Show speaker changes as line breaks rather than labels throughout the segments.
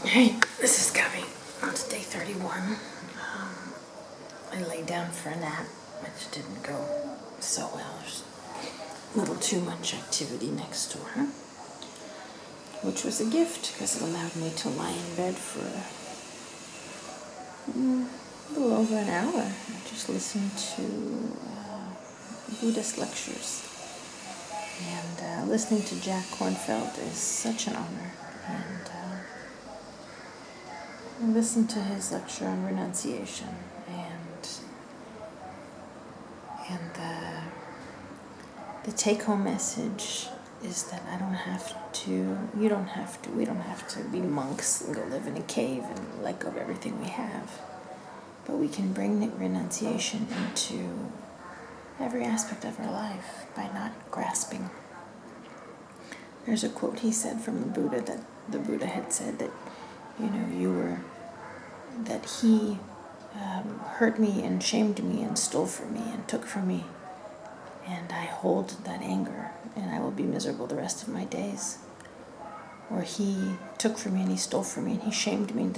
Hey, this is Gabby. On to day 31. I lay down for a nap, which didn't go so well. There's a little too much activity next door, which was a gift because it allowed me to lie in bed for a little over an hour. I just listened to Buddhist lectures. And listening to Jack Kornfield is such an honor. And I listened to his lecture on renunciation, and the take-home message is that we don't have to be monks and go live in a cave and let go of everything we have. But we can bring renunciation into every aspect of our life by not grasping. There's a quote he said from the Buddha that the Buddha had said that, that he hurt me and shamed me and stole from me and took from me. And I hold that anger and I will be miserable the rest of my days. Or he took from me and he stole from me and he shamed me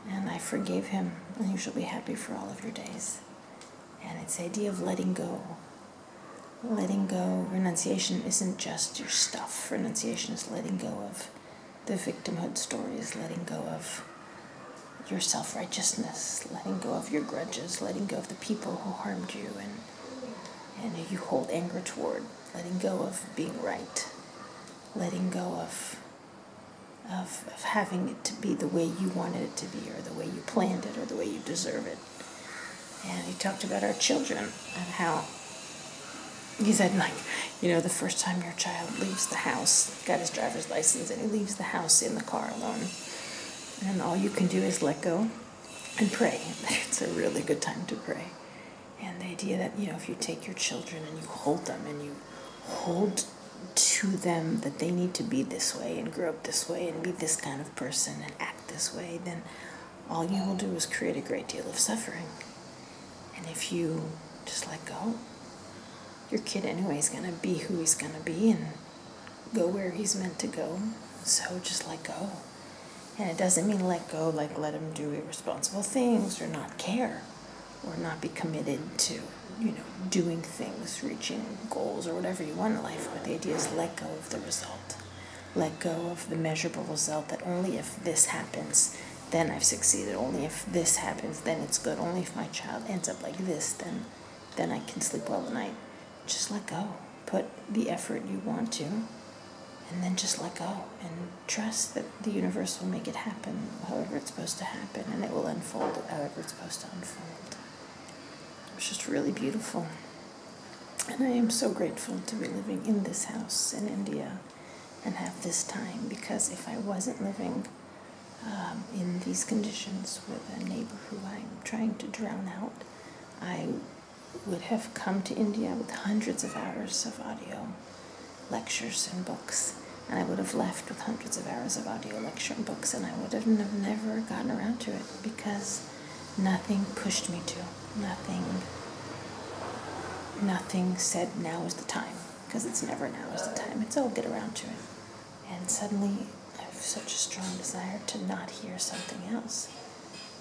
and I forgave him and you shall be happy for all of your days. And it's the idea of letting go. Letting go. Renunciation isn't just your stuff. Renunciation is letting go of the victimhood stories, letting go of your self-righteousness, letting go of your grudges, letting go of the people who harmed you and you hold anger toward, letting go of being right, letting go of having it to be the way you wanted it to be or the way you planned it or the way you deserve it. And he talked about our children and how he said, the first time your child leaves the house, got his driver's license, and he leaves the house in the car alone. And all you can do is let go and pray. It's a really good time to pray. And the idea that, if you take your children and you hold them and you hold to them that they need to be this way and grow up this way and be this kind of person and act this way, then all you will do is create a great deal of suffering. And if you just let go, your kid anyway is going to be who he's going to be and go where he's meant to go. So just let go. And it doesn't mean let go like let him do irresponsible things or not care or not be committed to, doing things, reaching goals or whatever you want in life. But the idea is let go of the result. Let go of the measurable result that only if this happens, then I've succeeded. Only if this happens, then it's good. Only if my child ends up like this, then I can sleep well at night. Just let go. Put the effort you want to, and then just let go. And trust that the universe will make it happen however it's supposed to happen, and it will unfold however it's supposed to unfold. It's just really beautiful. And I am so grateful to be living in this house in India and have this time, because if I wasn't living in these conditions with a neighbor who I'm trying to drown out, I would have come to India with hundreds of hours of audio lectures and books, and I would have left with hundreds of hours of audio lecture and books, and I would have never gotten around to it because nothing pushed me to. Nothing said now is the time, because it's never now is the time. It's, get around to it. And suddenly I have such a strong desire to not hear something else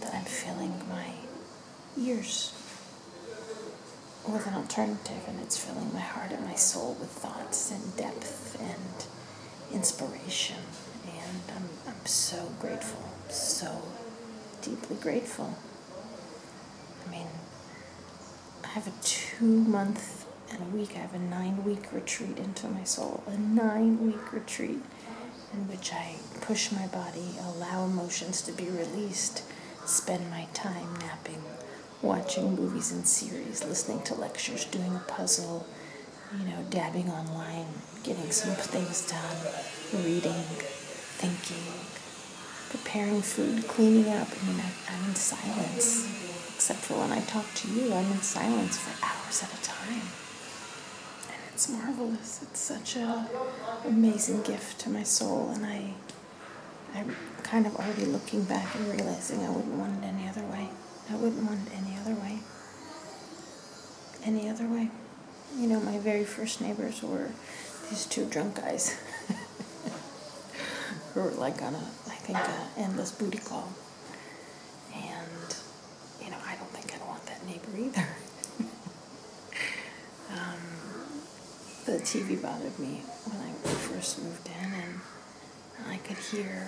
that I'm filling my ears with an alternative, and it's filling my heart and my soul with thoughts and depth and inspiration. And I'm so grateful, so deeply grateful. I have a 2-month and a week, I have a 9-week retreat into my soul, a 9-week retreat in which I push my body, allow emotions to be released, spend my time napping, watching movies and series, listening to lectures, doing a puzzle, dabbing online, getting some things done, reading, thinking, preparing food, cleaning up. I'm in silence. Except for when I talk to you, I'm in silence for hours at a time. And it's marvelous. It's such an amazing gift to my soul. And I'm kind of already looking back and realizing I wouldn't want it any other way. I wouldn't want it any other way. Any other way. My very first neighbors were these 2 drunk guys who were on a think, endless booty call. And, I don't think I'd want that neighbor either. The TV bothered me when I first moved in, and I could hear,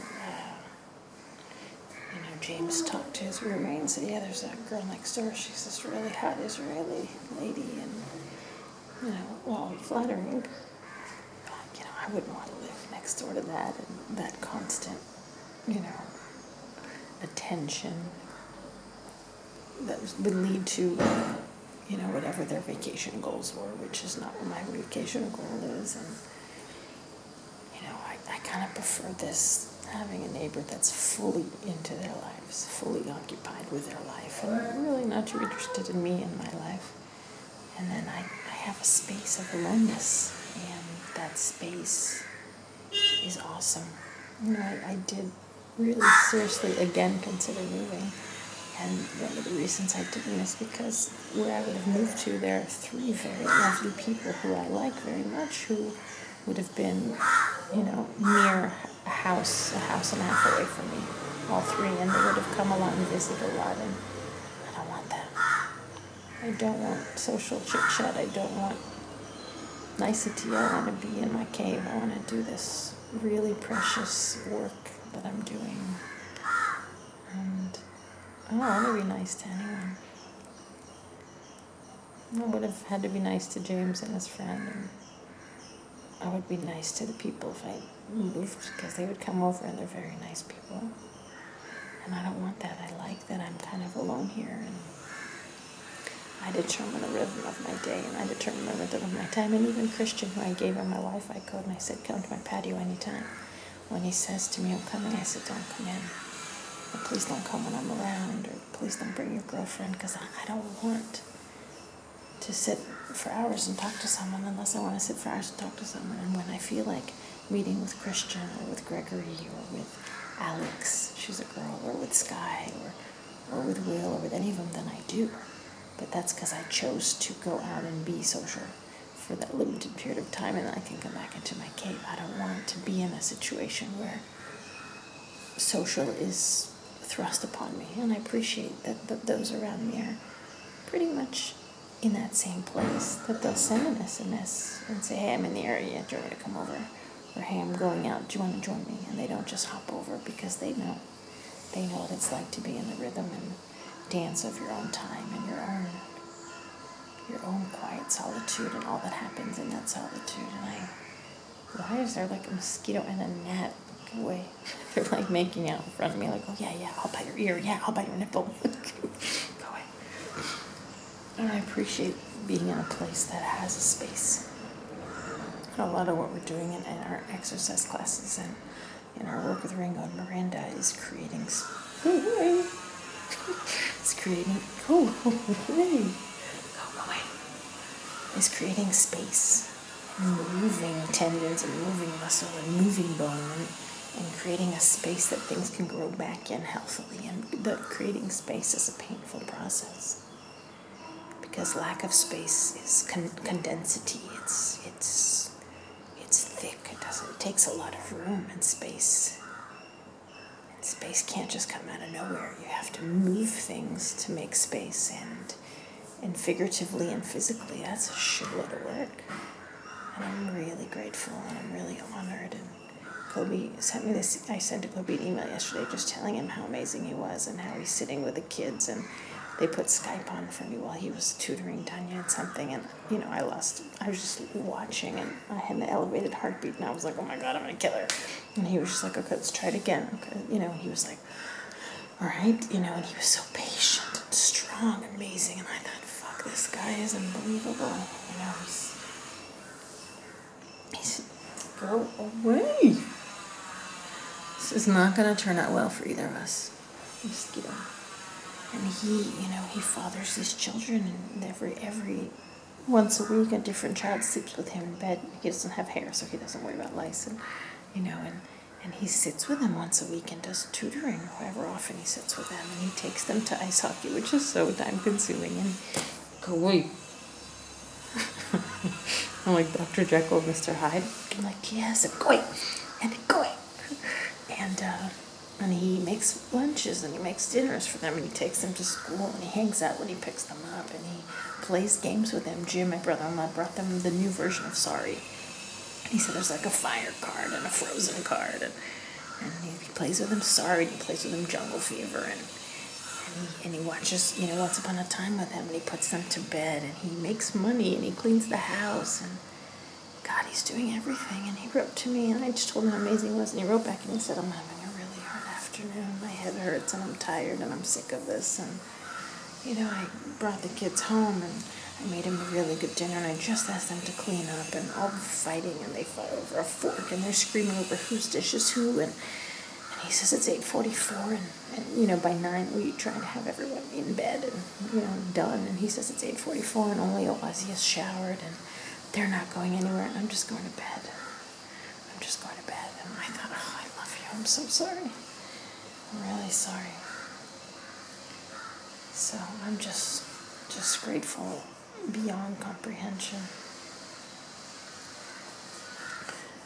James talk to his roommate and say, yeah, there's that girl next door. She's this really hot Israeli lady, and, well, flattering. I wouldn't want to live next door to that, and that constant, attention that would lead to, whatever their vacation goals were, which is not what my vacation goal is. And, I kind of prefer this, having a neighbor that's fully into their lives, fully occupied with their life, and really not too interested in me and my life. And then I have a space of aloneness, and that space is awesome. I did really seriously again consider moving. And one of the reasons I didn't is because where I would have moved to, there are 3 very lovely people who I like very much, who would have been, near a house and a half away from me, all 3, and they would have come along and visited a lot, and I don't want that. I don't want social chit-chat. I don't want nicety. I want to be in my cave. I want to do this really precious work that I'm doing. And I want to be nice to anyone. I would have had to be nice to James and his friend, and I would be nice to the people if I moved, because they would come over and they're very nice people. And I don't want that. I like that I'm kind of alone here, and I determine the rhythm of my day, and I determine the rhythm of my time. And even Christian, who I gave him my Wi-Fi code, and I said, come to my patio anytime. When he says to me, I'm coming, I said, don't come in. Or please don't come when I'm around, or please don't bring your girlfriend, because I don't want to sit for hours and talk to someone unless I want to sit for hours and talk to someone. And when I feel like meeting with Christian, or with Gregory, or with Alex, she's a girl, or with Sky, or with Will, or with any of them, then I do. But that's because I chose to go out and be social for that limited period of time, and then I can come back into my cave. I don't want to be in a situation where social is thrust upon me, and I appreciate that those around me are pretty much in that same place, that they'll send an SMS and say, hey, I'm in the area, do you want me to come over? Or hey, I'm going out, do you want to join me? And they don't just hop over, because they know what it's like to be in the rhythm and dance of your own time and your own quiet solitude and all that happens in that solitude. And why is there like a mosquito and a gnat? Go away. They're like making out in front of me, like, oh yeah, I'll bite your ear, yeah, I'll bite your nipple. Go away. And I appreciate being in a place that has a space. A lot of what we're doing in our exercise classes and in our work with Ringo and Miranda is creating is creating space, moving tendons and moving muscle and moving bone, and creating a space that things can grow back in healthily. And the creating space is a painful process, because lack of space is condensity. It's thick. It takes a lot of room and space. And space can't just come out of nowhere. You have to move things to make space, and figuratively and physically, that's a shitload of work. And I'm really grateful, and I'm really honored. And Kobe sent me this. I sent to Kobe an email yesterday just telling him how amazing he was and how he's sitting with the kids, and they put Skype on for me while he was tutoring Tanya and something, and I was just watching, and I had an elevated heartbeat, and I was like, oh my God, I'm gonna kill her. And he was just like, okay, let's try it again. Okay, and he was like, all right, and he was so patient and strong and amazing, and I thought, fuck, this guy is unbelievable. He's go away. This is not gonna turn out well for either of us. Mosquito. And he fathers these children, and every once a week a different child sleeps with him in bed. He doesn't have hair, so he doesn't worry about lice, and he sits with them once a week and does tutoring, however often he sits with them, and he takes them to ice hockey, which is so time consuming. And go away. I'm like Dr. Jekyll, Mr. Hyde. I'm like, yes, and go away, and go away. And And he makes lunches and he makes dinners for them and he takes them to school and he hangs out when he picks them up and he plays games with them. Jim, my brother-in-law, brought them the new version of Sorry. He said there's like a fire card and a frozen card and he plays with them Sorry and he plays with them Jungle Fever and he watches, Once Upon a Time with them and he puts them to bed and he makes money and he cleans the house and God, he's doing everything. And he wrote to me and I just told him how amazing he was and he wrote back and he said, I'm having a really hard afternoon. My head hurts and I'm tired and I'm sick of this. And, I brought the kids home and I made them a really good dinner and I just asked them to clean up and all the fighting and they fight over a fork and they're screaming over whose dish is who and he says it's 8:44 and by 9 we try to have everyone in bed and done and he says it's 8:44 and only Ozzy is showered and they're not going anywhere and I'm just going to bed. I'm just going to bed and I thought, oh, I love you. I'm so sorry. I'm really sorry. So I'm just grateful beyond comprehension.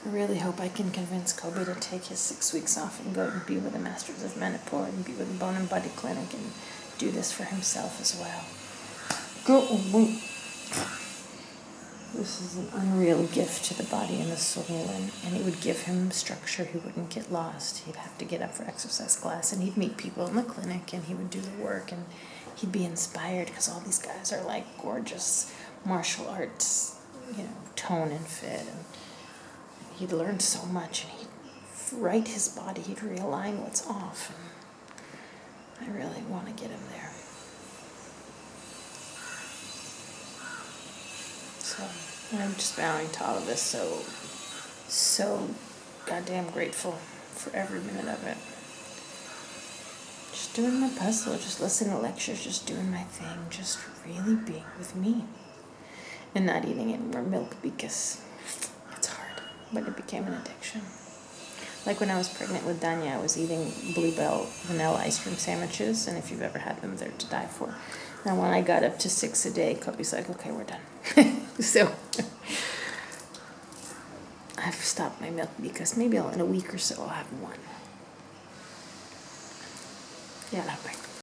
I really hope I can convince Kobe to take his 6 weeks off and go and be with the Masters of Manipur and be with the Bone and Body Clinic and do this for himself as well. Go away. This is an unreal gift to the body and the soul, and it would give him structure. He wouldn't get lost. He'd have to get up for exercise class, and he'd meet people in the clinic, and he would do the work, and he'd be inspired because all these guys are like gorgeous martial arts, tone and fit, and he'd learn so much, and he'd right his body. He'd realign what's off, and I really want to get him there. So I'm just bowing to all of this, so goddamn grateful for every minute of it. Just doing my puzzle, just listening to lectures, just doing my thing, just really being with me. And not eating any more milk because it's hard, but it became an addiction. Like when I was pregnant with Danya, I was eating Bluebell vanilla ice cream sandwiches, and if you've ever had them, they're to die for. And when I got up to 6 a day, Kobe's like, okay, we're done. So I've stopped my milk because maybe in a week or so I'll have one. Yeah, I'll have my